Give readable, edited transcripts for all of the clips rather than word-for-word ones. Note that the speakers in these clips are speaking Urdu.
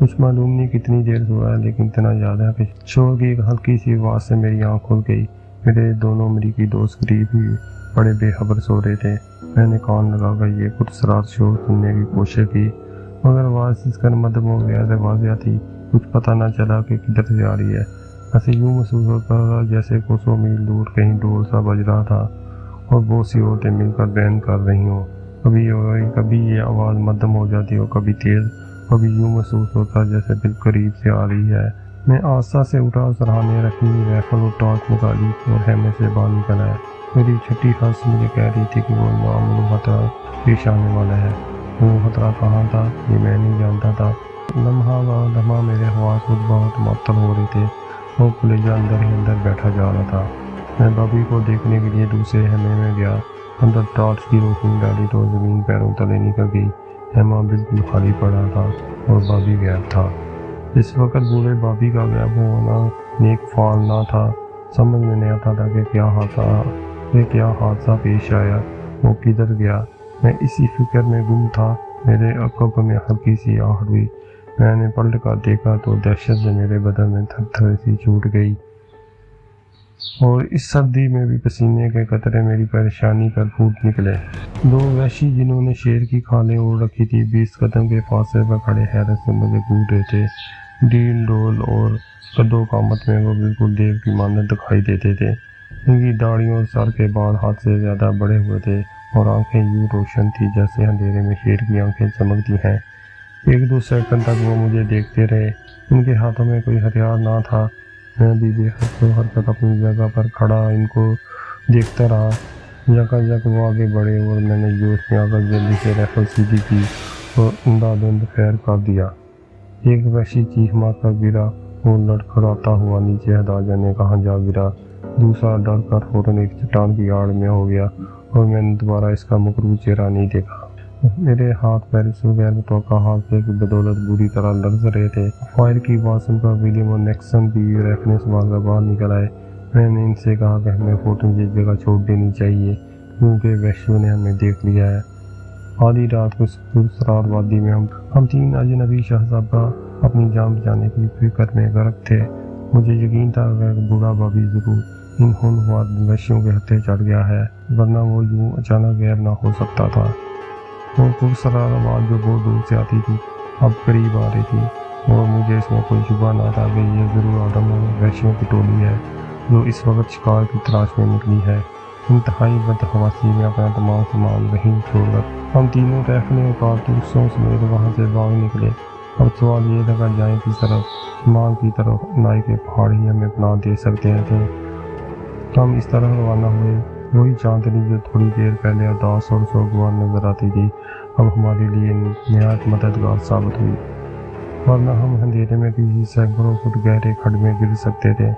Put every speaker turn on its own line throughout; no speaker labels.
کچھ معلوم نہیں کتنی دیر سویا لیکن اتنا زیادہ کہ شور کی ایک ہلکی سی آواز سے میری آنکھ کھل گئی۔ میرے دونوں امریکی دوست قریب ہی بڑے بے خبر سو رہے تھے۔ میں نے کان لگا کر یہ پراسرار شور سننے کی کوشش کی مگر آواز جس کا مدم ہو گیا سے واضح تھی، کچھ پتہ نہ چلا کہ کدھر سے آ رہی ہے۔ ایسے یوں محسوس ہوتا تھا جیسے کوسوں میل دور کہیں ڈول سا بج رہا تھا اور بہت سی عورتیں مل کر بین کر رہی ہوں۔ کبھی یہ آواز مدم ہو جاتی اور کبھی تیز، کبھی یوں محسوس ہوتا جیسے بالکل قریب سے آ رہی ہے۔ میں آہستہ سے اٹھا، سرہانے رکھی ریفل اور ٹارچ نکالی اور خیمے سے باہر نکل آیا۔ میری چھٹی خاص مجھے کہہ رہی تھی کہ وہ معمول خطرہ پیش آنے والا ہے۔ وہ خطرہ کہاں تھا یہ میں نہیں جانتا تھا۔ لمحہ بعد لمحہ میرے حواس خود بہت معطل ہو رہے تھے اور کلیجہ اندر ہی اندر بیٹھا جا رہا تھا۔ میں بابی کو دیکھنے کے لیے دوسرے خیمے میں گیا۔ اندر ٹارچ کی روشنی ڈالی تو زمین پیروں تلے نکل گئی۔ خیمہ بالکل خالی پڑا تھا اور بابی غائب تھا۔ اس وقت بوڑھے بابی کا غائب ہونا نیک فعل نہ تھا۔ سمجھ میں نہیں آتا تھا کہ کیا حادثہ پیش آیا، وہ کدھر گیا۔ میں اسی فکر میں گم تھا۔ میرے عقب میں ہلکی سی آہٹ ہوئی۔ میں نے پلٹ کر دیکھا تو دہشت سے میرے بدن میں تھر تھر سی چھوٹ گئی اور اس سردی میں بھی پسینے کے قطرے میری پریشانی پر پھوٹ نکلے۔ دو وحشی جنہوں نے شیر کی کھالیں اوڑھ رکھی تھی 20 قدم کے فاصلے پر کھڑے حیرت سے مجھے گھور رہے تھے۔ ڈیل ڈول اور قدو قامت میں وہ بالکل دیو کی مانند دکھائی دیتے تھے۔ ان کی داڑھیوں اور سر کے بال حد سے زیادہ بڑے ہوئے تھے اور آنکھیں یوں روشن تھی جیسے اندھیرے میں شیر کی آنکھیں چمکتی ہیں۔ 1-2 سیکنڈ تک وہ مجھے دیکھتے رہے۔ ان کے ہاتھوں میں کوئی ہتھیار نہ تھا۔ میں بھی بے حرکت اپنی جگہ پر کھڑا ان کو دیکھتا رہا۔ یک وہ آگے بڑھے اور میں نے جوش میں آ کر جلدی سے ریفل سیدھی کی اور اندھادھند فائر کر دیا۔ ایک وحشی چیخ مار کر گرا اور لڑکھڑاتا ہوا نیچے ہدا جانے کہاں جا گرا۔ دوسرا ڈر کر فوراً ایک چٹان کی آڑ میں ہو گیا اور میں نے دوبارہ اس کا مکروہ چہرہ نہیں دیکھا۔ میرے ہاتھ پیر اس غیر متوقع حادثے کی بدولت بری طرح لرز رہے تھے۔ فائر کی آواز سن کر ولیم اور نیکسن بھی ریفلیں سنبھال کر باہر نکل آئے۔ میں نے ان سے کہا کہ ہمیں فوراً یہ جگہ چھوڑ دینی چاہیے کیونکہ وحشیوں نے ہمیں دیکھ لیا ہے۔ آدھی رات کو پراسرار وادی میں ہم 3 اجنبی شہزادہ اپنی جان بچانے کی فکر میں غرق تھے۔ مجھے یقین تھا کہ بوڑھا بابی ضرور ان ہونہار وحشیوں کے ہتھے چڑھ گیا ہے ورنہ وہ یوں اچانک غائب نہ ہو سکتا تھا۔ وہ پراسرار آواز جو بہت دور سے آتی تھی اب قریب آ رہی تھی اور مجھے اس میں کوئی شبہ نہ تھا کہ یہ ضرور آدم اور وحشیوں کی ٹولی ہے جو اس وقت شکار کی تلاش میں نکلی ہے۔ انتہائی بدحواسی میں اپنا تمام سامان وہیں چھوڑ کر ہم تینوں ریفلیں اور کارتوسوں سمیت وہاں سے بھاگ نکلے۔ اب سوال یہ تھا کہ جائیں کس طرف؟ شمال کی طرف۔ نائی کے پہاڑ ہی ہمیں پناہ دے سکتے تھے۔ ہم اس طرح روانہ ہوئے۔ وہی چاندنی جو تھوڑی دیر پہلے اداس اور سوگوار نظر آتی تھی اب ہمارے لیے نہایت مددگار ثابت ہوئی، ورنہ ہم اندھیرے میں کسی سینکڑوں فٹ گہرے کھڈ میں گر سکتے تھے۔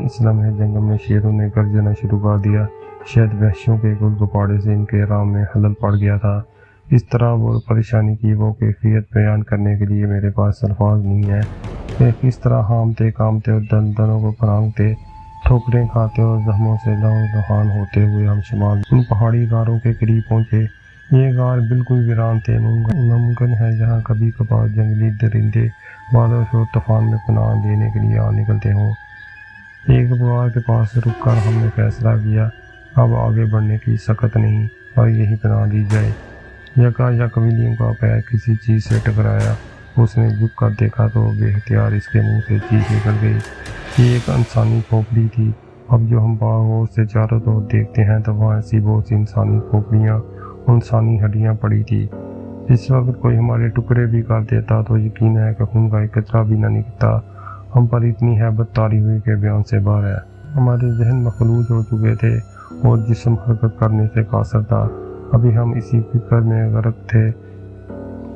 اس لمحے جنگل میں شیروں نے گرجنا شروع کر دیا۔ شاید وحشیوں کے گل گپاڑے سے ان کے رام میں خلل پڑ گیا تھا۔ اس طرح وہ پریشانی کی وہ کیفیت بیان کرنے کے لیے میرے پاس الفاظ نہیں ہے کہ کس طرح ہامتے کامتے اور دندنوں کو پھرانگتے، ٹھوکریں کھاتے اور زخموں سے لہو لہان ہوتے ہوئے ہم شمال ان پہاڑی غاروں کے قریب پہنچے۔ یہ غار بالکل ویران تھے۔ ممکن ہے جہاں کبھی کبھار جنگلی درندے بارش اور طوفان میں پناہ دینے کے لیے آ نکلتے ہوں۔ ایک غار کے پاس رک کر ہم نے فیصلہ کیا اب آگے بڑھنے کی سکت نہیں اور یہی پناہ دی جائے۔ یک ولیم کا پیر کسی چیز سے ٹکرایا۔ اس نے جھک کر دیکھا تو بے اختیار اس کے منہ سے چیخ نکل گئی۔ یہ ایک انسانی کھوپڑی تھی۔ اب جو ہم باغ سے چاروں طرف دیکھتے ہیں تو وہاں ایسی بہت سی انسانی کھوپڑیاں اور انسانی ہڈیاں پڑی تھی۔ اس وقت کوئی ہمارے ٹکڑے بھی کر دیتا تو یقین ہے کہ خون کا ایک قطرہ بھی نہ نکلتا۔ ہم پر اتنی ہیبت طاری ہوئی کہ بیان سے باہر ہے۔ ہمارے ذہن مخلوط ہو چکے تھے اور جسم حرکت کرنے سے قاصر تھا۔ ابھی ہم اسی فکر میں غرق تھے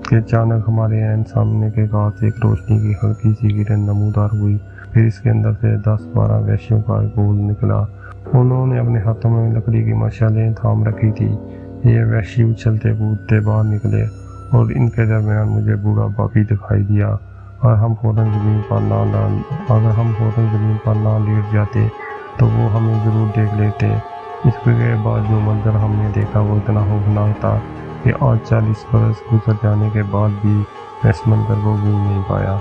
کہ اچانک ہمارے عین سامنے کے گھاٹ سے ایک روشنی کی ہلکی سی کرن نمودار ہوئی۔ پھر اس کے اندر سے 10-12 وحشیوں کا گول نکلا۔ انہوں نے اپنے ہاتھوں میں لکڑی کی مشعلیں تھام رکھی تھی۔ یہ وحشی اچھلتے کودتے باہر نکلے اور ان کے درمیان مجھے بوڑھا بابی دکھائی دیا۔ اگر ہم فوراً زمین پر نہ لیٹ جاتے تو وہ ہمیں ضرور دیکھ لیتے۔ اس کے بعد جو منظر ہم نے دیکھا وہ اتنا خوفناک تھا کہ آج 40 برس گزر جانے کے بعد بھی میں اس منظر کو بھول نہیں پایا۔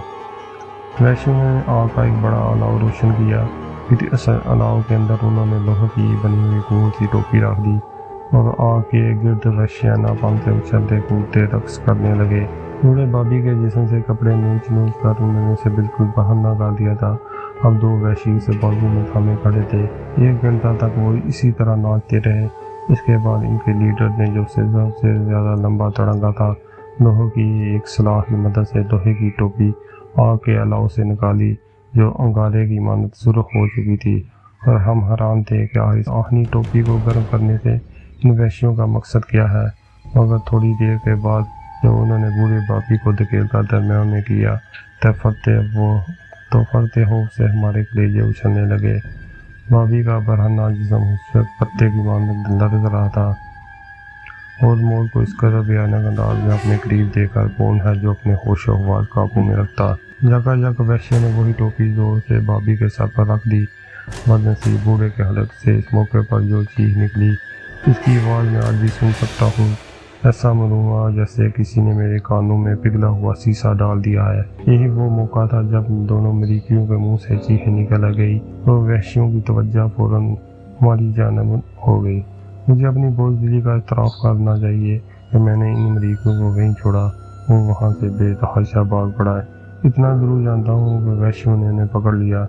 وحشیوں نے آگ کا ایک بڑا الاؤ روشن کیا، پھر اس الاؤ کے اندر انہوں نے لوہے کی بنی ہوئی گول سی ٹوپی رکھ دی اور آگ کے گرد وحشیانہ پن سے اچھلتے کودتے رقص کرنے لگے۔ بوڑھے بابی کے جسم سے کپڑے نوچ کر انہوں نے اسے بالکل باہر نہ کر دیا تھا۔ اب 2 وحشی اسے بازو میں تھامے کھڑے تھے۔ 1 گھنٹہ تک وہ اسی طرح ناچتے رہے۔ اس کے بعد ان کے لیڈر نے جو سب سے زیادہ لمبا تڑنگا تھا، لوہے کی ایک سلاخ کی مدد سے لوہے کی ٹوپی آگ کے الاؤ سے نکالی جو انگارے کی مانند سرخ ہو چکی تھی، اور ہم حیران تھے کہ اس آہنی ٹوپی کو گرم کرنے سے ان وحشیوں کا مقصد کیا ہے۔ مگر تھوڑی دیر کے بعد جب انہوں نے بوڑھے بابی کو دھکیل کر درمیان میں کیا تو فرتے خوف سے ہمارے کلیجے اچھلنے لگے۔ بابی کا برہنہ جسم اس وقت پتے کی مانند لرز رہا تھا، اور موت کو اس قدر بھیانک انداز میں اپنے قریب دیکھ کر کون ہے جو اپنے ہوش و حواس قابو میں رکھتا۔ جگہ جگہ وحشیوں نے وہی ٹوپی زور سے بابی کے سر پر رکھ دی۔ بدنصیب بوڑھے کے حلق سے اس موقع پر جو چیخ نکلی، اس کی آواز میں آج بھی سن سکتا ہوں۔ ایسا معلوم ہوا جیسے کسی نے میرے کانوں میں پگھلا ہوا سیسا ڈال دیا ہے۔ یہی وہ موقع تھا جب دونوں مریخیوں کے منہ سے چیخیں نکل گئی اور وحشیوں کی توجہ فوراً ہماری جانب ہو گئی۔ مجھے اپنی بزدلی کا اعتراف کرنا چاہیے کہ میں نے ان مریخیوں کو وہیں چھوڑا اور وہاں سے بے تحاشا بھاگ پڑا۔ اتنا ضرور جانتا ہوں کہ وحشیوں نے انہیں پکڑ لیا۔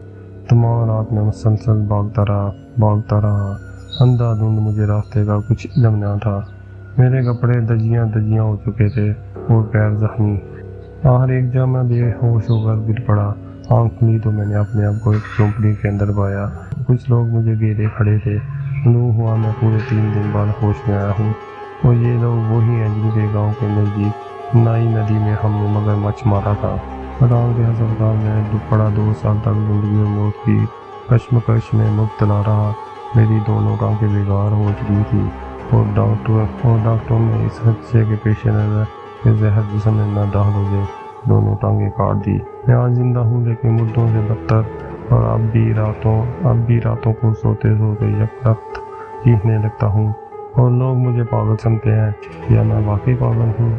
تمام رات میں مسلسل بھاگتا رہا۔ اندھا دھند مجھے راستے کا کچھ علم نہ تھا۔ میرے کپڑے دجیاں ہو چکے تھے اور پیر زخمی۔ آخر ایک جب میں بے ہوش ہو کر گر پڑا، آنکھ کھلی تو میں نے اپنے آپ کو ایک جھونپڑی کے اندر پایا۔ کچھ لوگ مجھے گھیرے کھڑے تھے۔ معلوم ہوا میں پورے 3 دن بعد ہوش میں آیا ہوں، اور یہ لوگ وہی ہیں جن کے گاؤں کے نزدیک نائی ندی میں ہم نے مگرمچھ مارا تھا۔ گاؤں کے ہسپتال میں پڑا 2 سال تک زندگی اور موت کی کشمکش میں مبتلا رہا۔ میری دونوں ٹانگیں بیکار ہو چکی تھی، اور ڈاکٹروں نے اس خدشے کے پیش نظر کہ زہر جسم میں نہ داخل ہو جائے دونوں ٹانگیں کاٹ دی۔ میں آج زندہ ہوں لیکن مردوں سے بدتر، اور اب بھی راتوں کو سوتے یک رخت چیخنے لگتا ہوں، اور لوگ مجھے پاگل سمجھتے ہیں۔ کیا میں واقعی پاگل ہوں؟